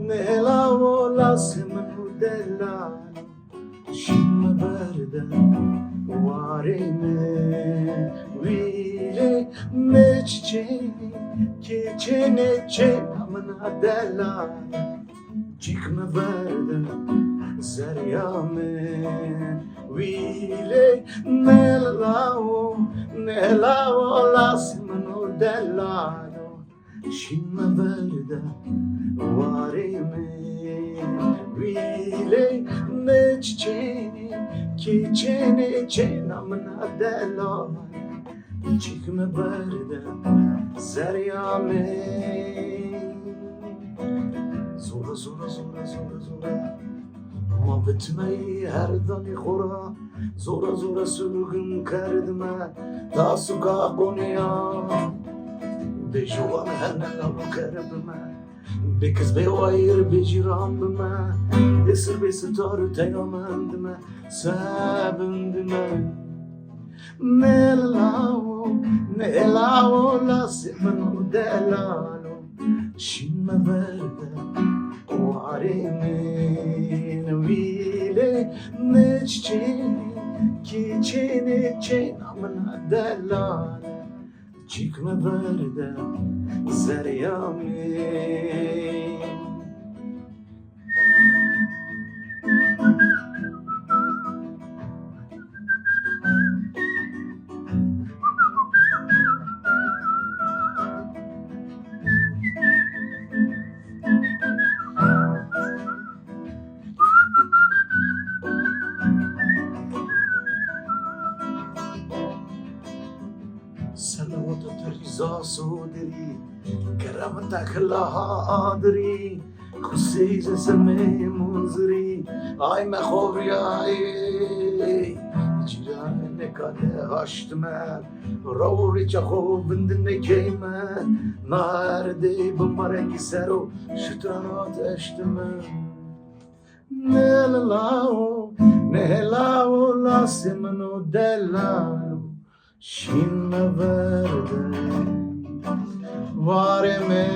nell'ao lasciami dell'ano scimmia verde varime vile mecce che ce ne c'è amna dell'ano scimmia verde zariame vile nell'ao lasciami dell'ano scimmia verde varime vile mecce che ce ne c'è amna dell'ano scimmia verde zariame زورا زورا زورا زورا زورا ما بتمي هرداني خورا زورا زورا سلوگم کردم تاسوگا قونیا به جوان هنلا بکربم به کس به وایر به جیران بما به سر به ستارو تیامندم سبندم نلاو لاسمنو دلالو شیم ورده وارمین ویله نچچینی کی چینی چینامن دلال چیکم ورده زریامی سلوات تریزا سودری کرامتك لها آدری کسیز سمی منظری آی مخوری آی جیران نکاله هاشتمن روری چخو بندن کیمن نردی بمرنگی سرو شترانات اشتمن نهلاو لاسمنو دلالو شیم ورده وارمه